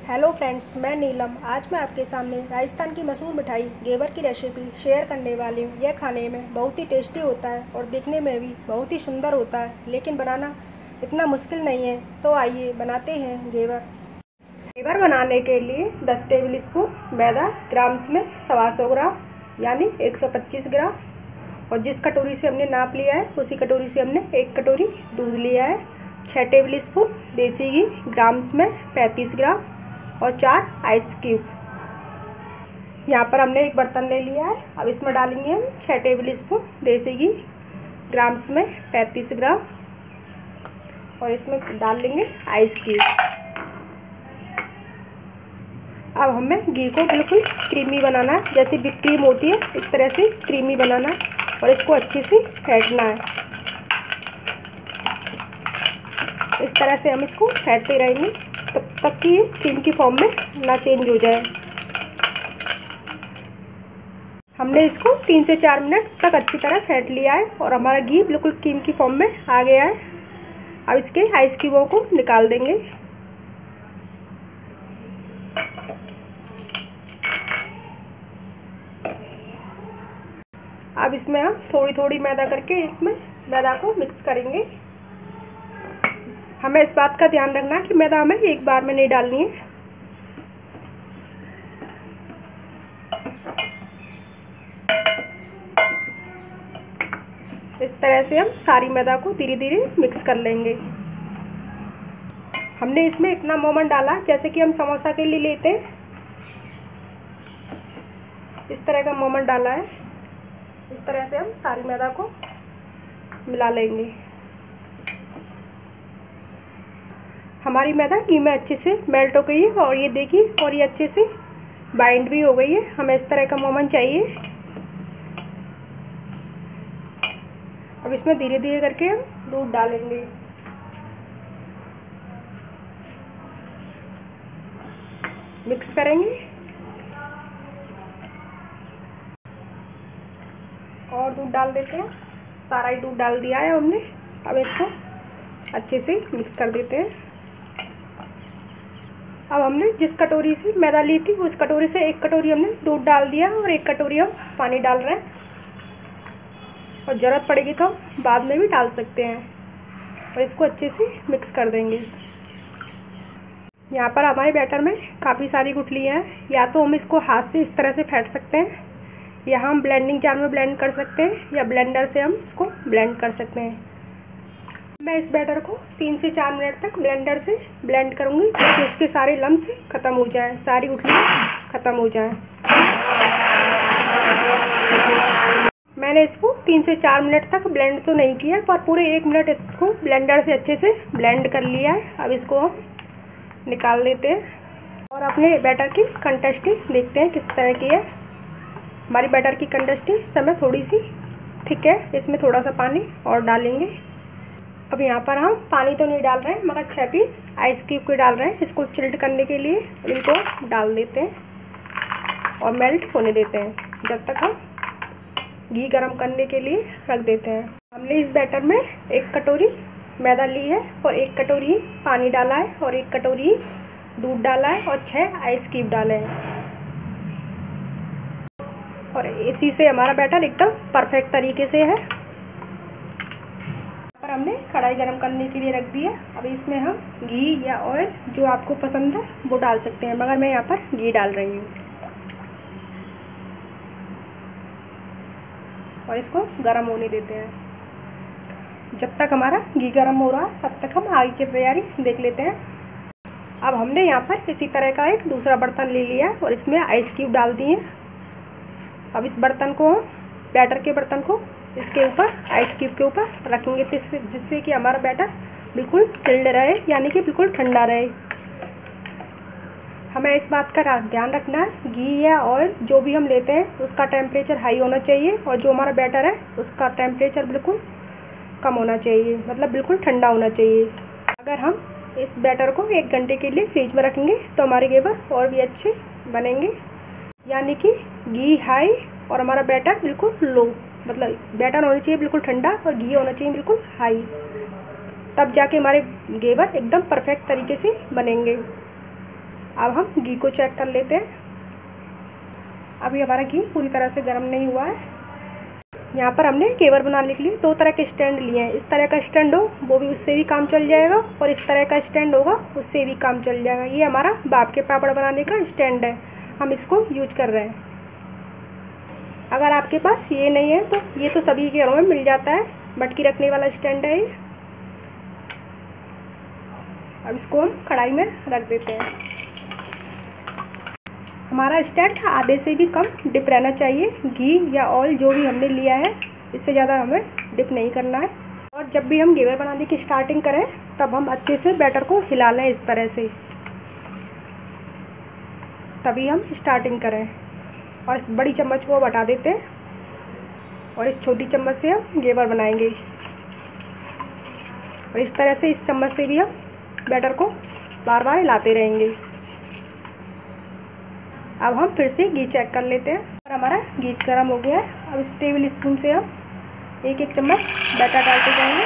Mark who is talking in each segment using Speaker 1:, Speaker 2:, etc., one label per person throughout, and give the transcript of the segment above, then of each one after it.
Speaker 1: Hello friends, मैं नीलम। आज मैं आपके सामने राजस्थान की मशहूर मिठाई घेवर की रेसिपी शेयर करने वाली हूँ। यह खाने में बहुत ही टेस्टी होता है और दिखने में भी बहुत ही सुंदर होता है, लेकिन बनाना इतना मुश्किल नहीं है। तो आइए बनाते हैं घेवर। घेवर बनाने के लिए 10 टेबल स्पून मैदा, ग्राम्स में 125 ग्राम यानी 125 ग्राम, और जिस कटोरी से हमने नाप लिया है उसी कटोरी से हमने 1 कटोरी दूध लिया है। 6 टेबल स्पून देसी घी, ग्राम्स में 35 ग्राम, और 4 आइस क्यूब। यहाँ पर हमने एक बर्तन ले लिया है। अब इसमें डालेंगे हम 6 टेबल स्पून देसी घी, ग्राम्स में 35 ग्राम, और इसमें डाल लेंगे आइस क्यूब। अब हमें घी को बिल्कुल क्रीमी बनाना है, जैसे विप क्रीम होती है इस तरह से क्रीमी बनाना है, और इसको अच्छे से फेंटना है। इस तरह से हम इसको फेंटते रहेंगे तब तक कि ये क्रीम की फॉर्म में ना चेंज हो जाए। हमने इसको 3 से 4 मिनट तक अच्छी तरह फेंट लिया है और हमारा घी बिल्कुल क्रीम की फॉर्म में आ गया है। अब इसके आइस क्यूबों को निकाल देंगे। अब इसमें हम थोड़ी थोड़ी मैदा करके इसमें मैदा को मिक्स करेंगे। हमें इस बात का ध्यान रखना है कि मैदा हमें एक बार में नहीं डालनी है। इस तरह से हम सारी मैदा को धीरे धीरे मिक्स कर लेंगे। हमने इसमें इतना मोमन डाला जैसे कि हम समोसा के लिए लेते हैं, इस तरह का मोमन डाला है। इस तरह से हम सारी मैदा को मिला लेंगे। हमारी मैदा घी में अच्छे से मेल्ट हो गई है और ये देखिए, और ये अच्छे से बाइंड भी हो गई है। हमें इस तरह का मोमन चाहिए। अब इसमें धीरे धीरे करके हम दूध डालेंगे। मिक्स करेंगे और दूध डाल देते हैं। सारा ही दूध डाल दिया है हमने। अब इसको अच्छे से मिक्स कर देते हैं। अब हमने जिस कटोरी से मैदा ली थी उस कटोरी से 1 कटोरी हमने दूध डाल दिया और 1 कटोरी हम पानी डाल रहे हैं, और ज़रूरत पड़ेगी तो बाद में भी डाल सकते हैं। और इसको अच्छे से मिक्स कर देंगे। यहाँ पर हमारे बैटर में काफ़ी सारी गुठलियाँ हैं। या तो हम इसको हाथ से इस तरह से फेंट सकते हैं, या हम ब्लेंडिंग जार में ब्लेंड कर सकते हैं, या ब्लेंडर से हम इसको ब्लेंड कर सकते हैं। मैं इस बैटर को 3 से 4 मिनट तक ब्लेंडर से ब्लेंड करूँगी ताकि इसके सारे लम्स ख़त्म हो जाएं, सारी गुठलियाँ ख़त्म हो जाएं। मैंने इसको 3 से 4 मिनट तक ब्लेंड तो नहीं किया, पर पूरे 1 मिनट इसको ब्लेंडर से अच्छे से ब्लेंड कर लिया है। अब इसको हम निकाल देते हैं और अपने बैटर की कंसिस्टेंसी देखते हैं किस तरह की है। हमारी बैटर की कंसिस्टेंसी इस समय थोड़ी सी थिक है। इसमें थोड़ा सा पानी और डालेंगे। अब यहाँ पर हम पानी तो नहीं डाल रहे हैं, मगर 6 पीस आइस क्यूब के डाल रहे हैं इसको चिल्ड करने के लिए। इनको डाल देते हैं और मेल्ट होने देते हैं जब तक हम घी गरम करने के लिए रख देते हैं। हमने इस बैटर में 1 कटोरी मैदा ली है और 1 कटोरी पानी डाला है, और 1 कटोरी दूध डाला है, और 6 आइस क्यूब डाले हैं। और इसी से हमारा बैटर एकदम परफेक्ट तरीके से है। पर हमने कढ़ाई गरम करने के लिए रख दी है। अब इसमें हम घी या ऑयल जो आपको पसंद है वो डाल सकते हैं, मगर मैं यहाँ पर घी डाल रही हूँ। और इसको गरम होने देते हैं। जब तक हमारा घी गरम हो रहा है तब तक हम आगे की तैयारी देख लेते हैं। अब हमने यहाँ पर इसी तरह का एक दूसरा बर्तन ले लिया और इसमें आइस क्यूब डाल दिए। अब इस बर्तन को हम बैटर के बर्तन को इसके ऊपर आइस क्यूब के ऊपर रखेंगे, जिससे कि हमारा बैटर बिल्कुल चिल्ड रहे, यानी कि बिल्कुल ठंडा रहे। हमें इस बात का ध्यान रखना है, घी या ऑयल जो भी हम लेते हैं उसका टेम्परेचर हाई होना चाहिए, और जो हमारा बैटर है उसका टेम्परेचर बिल्कुल कम होना चाहिए, मतलब बिल्कुल ठंडा होना चाहिए। अगर हम इस बैटर को 1 घंटे के लिए फ्रिज में रखेंगे तो हमारे घेवर और भी अच्छे बनेंगे। यानी कि घी हाई और हमारा बैटर बिल्कुल लो, मतलब बैटर होना चाहिए बिल्कुल ठंडा और घी होना चाहिए बिल्कुल हाई। तब जाके हमारे घेवर एकदम परफेक्ट तरीके से बनेंगे। अब हम घी को चेक कर लेते हैं। अभी हमारा घी पूरी तरह से गर्म नहीं हुआ है। यहाँ पर हमने घेवर बनाने के लिए 2 तरह के स्टैंड लिए हैं। इस तरह का स्टैंड हो वो भी उससे भी काम चल जाएगा, और इस तरह का स्टैंड होगा उससे भी काम चल जाएगा। ये हमारा भाप के पापड़ बनाने का स्टैंड है, हम इसको यूज कर रहे हैं। अगर आपके पास ये नहीं है तो ये तो सभी के घरों में मिल जाता है, मटकी रखने वाला स्टैंड है ये। अब इसको हम कढ़ाई में रख देते हैं। हमारा स्टैंड आधे से भी कम डिप रहना चाहिए। घी या ऑयल जो भी हमने लिया है इससे ज़्यादा हमें डिप नहीं करना है। और जब भी हम घेवर बनाने की स्टार्टिंग करें तब हम अच्छे से बैटर को हिला लें इस तरह से, तभी हम स्टार्टिंग करें। और इस बड़ी चम्मच को हटा देते हैं और इस छोटी चम्मच से हम घेवर बनाएंगे। और इस तरह से इस चम्मच से भी हम बैटर को बार बार हिलाते रहेंगे। अब हम फिर से घी चेक कर लेते हैं और हमारा घी गर्म हो गया है। अब इस टेबल स्पून से हम 1-1 चम्मच बैटर डालते जाएंगे।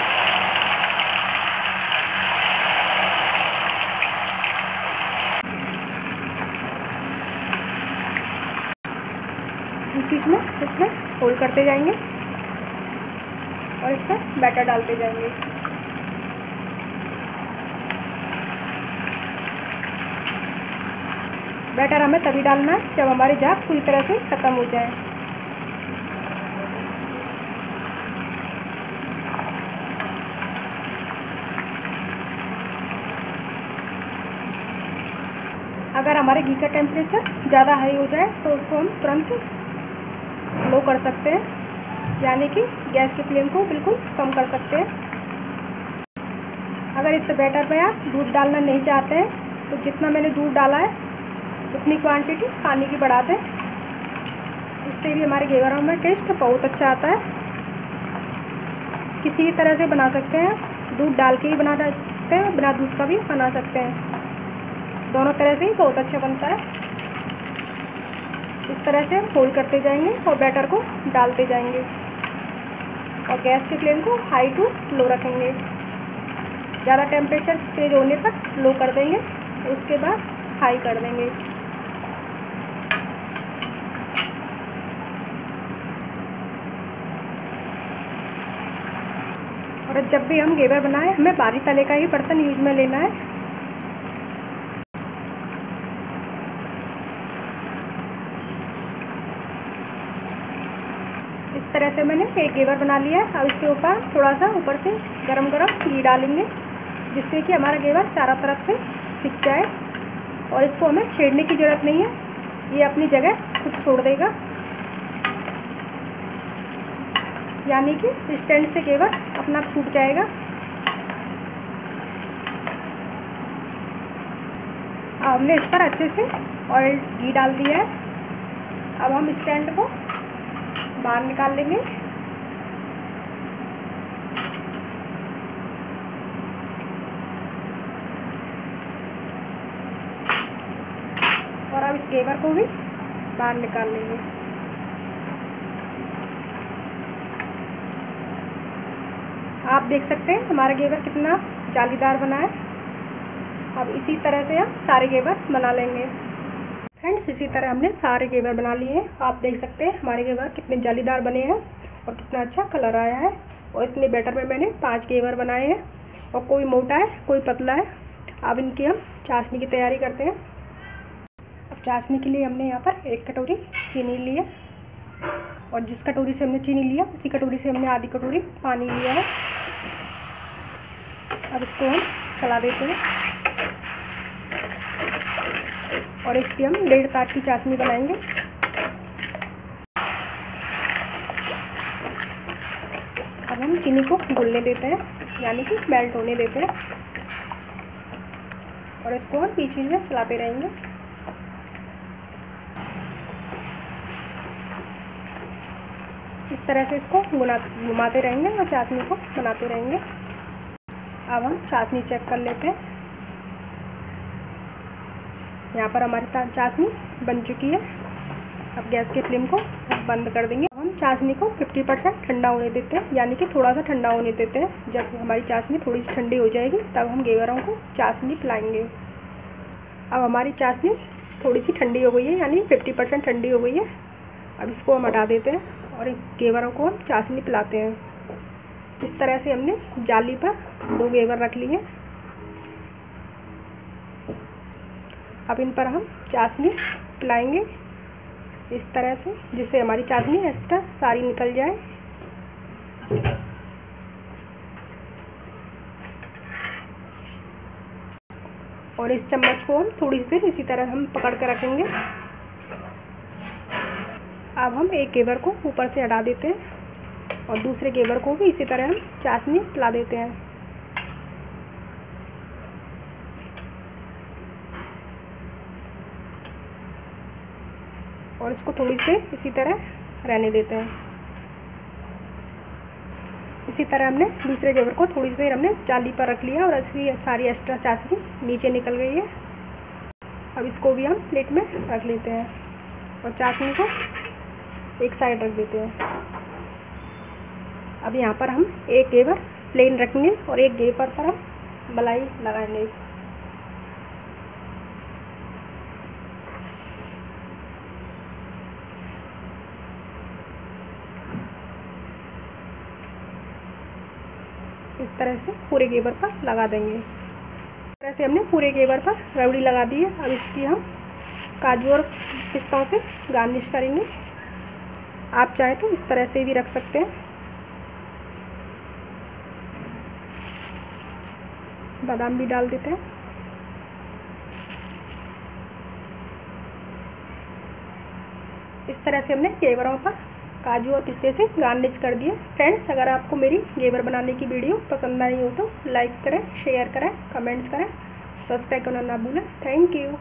Speaker 1: इस चीज़ में इसमें होल करते जाएंगे और इसमें बैटर डालते जाएंगे। बैटर हमें तभी डालना है जब हमारी झाग पूरी तरह से ख़त्म हो जाए। अगर हमारे घी का टेम्परेचर ज़्यादा हाई हो जाए तो उसको हम तुरंत लो कर सकते हैं, यानी कि गैस की फ्लेम को बिल्कुल कम कर सकते हैं। अगर इस बैटर में आप दूध डालना नहीं चाहते हैं तो जितना मैंने दूध डाला है उतनी क्वांटिटी पानी की बढ़ा दें। इससे भी हमारे घेवरों में टेस्ट बहुत अच्छा आता है। किसी भी तरह से बना सकते हैं, दूध डाल के भी बना सकते हैं, बिना दूध का भी बना सकते हैं। दोनों तरह से ही बहुत अच्छा बनता है। इस तरह से हम फोल्ड करते जाएंगे और बैटर को डालते जाएंगे और गैस की फ्लेम को हाई टू लो रखेंगे। ज़्यादा टेम्परेचर तेज़ होने तक लो कर देंगे, उसके बाद हाई कर देंगे। और जब भी हम घेवर बनाएं हमें बारी तले का ही बर्तन यूज में लेना है। इस तरह से मैंने एक घेवर बना लिया है। अब इसके ऊपर थोड़ा सा ऊपर से गरम घी डालेंगे, जिससे कि हमारा घेवर चारों तरफ से सिक जाए। और इसको हमें छेड़ने की ज़रूरत नहीं है, ये अपनी जगह खुद छोड़ देगा, यानी कि स्टैंड से घेवर अपना आप छूट जाएगा। अब हमने इस पर अच्छे से ऑयल घी डाल दिया है। अब हम स्टैंड को बाहर निकाल लेंगे। और अब इस घेवर को भी बाहर निकाल लेंगे। आप देख सकते हैं हमारा घेवर कितना जालीदार बना है। अब इसी तरह से हम सारे घेवर बना लेंगे। फ्रेंड्स, इसी तरह हमने सारे घेवर बना लिए हैं। आप देख सकते हैं हमारे घेवर कितने जालीदार बने हैं और कितना अच्छा कलर आया है। और इतने बैटर में मैंने 5 घेवर बनाए हैं, और कोई मोटा है कोई पतला है। अब इनकी हम चाशनी की तैयारी करते हैं। अब चाशनी के लिए हमने यहाँ पर 1 कटोरी चीनी ली है, और जिस कटोरी से हमने चीनी लिया उसी कटोरी से हमने आधी कटोरी पानी लिया है। अब इसको हम चला देते हैं और इसकी हम 1.5 ताट की चाशनी बनाएंगे। अब हम चीनी को घुलने देते हैं, यानी कि मेल्ट होने देते हैं, और इसको हम बीच बीच में चलाते रहेंगे। इस तरह से इसको घुमाते रहेंगे और चाशनी को बनाते रहेंगे। अब हम चाशनी चेक कर लेते हैं। यहाँ पर हमारी चाशनी बन चुकी है। अब गैस के फ्लेम को बंद कर देंगे। अब हम चाशनी को 50% ठंडा होने देते हैं, यानी कि थोड़ा सा ठंडा होने देते हैं। जब हमारी चाशनी थोड़ी सी ठंडी हो जाएगी तब हम घेवरों को चाशनी पिलाएंगे। अब हमारी चाशनी थोड़ी सी ठंडी हो गई है, यानी 50% ठंडी हो गई है। अब इसको हम हटा देते हैं और घेवरों को हम चाशनी पिलाते हैं। इस तरह से हमने जाली पर 2 घेवर रख लिए। अब इन पर हम चाशनी पिलाएंगे इस तरह से, जिससे हमारी चाशनी एक्स्ट्रा सारी निकल जाए। और इस चम्मच को हम थोड़ी सी देर इसी तरह हम पकड़ कर रखेंगे। अब हम एक घेवर को ऊपर से हटा देते हैं और दूसरे घेवर को भी इसी तरह हम चाशनी पिला देते हैं। और इसको थोड़ी सी इसी तरह रहने देते हैं। इसी तरह हमने दूसरे घेवर को थोड़ी सी देर हमने जाली पर रख लिया और ऐसी सारी एक्स्ट्रा चाशनी नीचे निकल गई है। अब इसको भी हम प्लेट में रख लेते हैं और चाशनी को एक साइड रख देते हैं। अब यहाँ पर हम एक घेवर प्लेन रखेंगे और एक घेवर पर हम मलाई लगाएंगे। इस तरह से पूरे घेवर पर लगा देंगे। इस तरह से हमने पूरे घेवर पर रबड़ी लगा दी है। अब इसकी हम काजू और पिस्ताओं से गार्निश करेंगे। आप चाहें तो इस तरह से भी रख सकते हैं। बादाम भी डाल देते हैं। इस तरह से हमने घेवरों पर काजू और पिस्ते से गार्निश कर दिए। फ्रेंड्स, अगर आपको मेरी घेवर बनाने की वीडियो पसंद आई हो तो लाइक करें, शेयर करें, कमेंट्स करें, सब्सक्राइब करना ना भूलें। Thank you.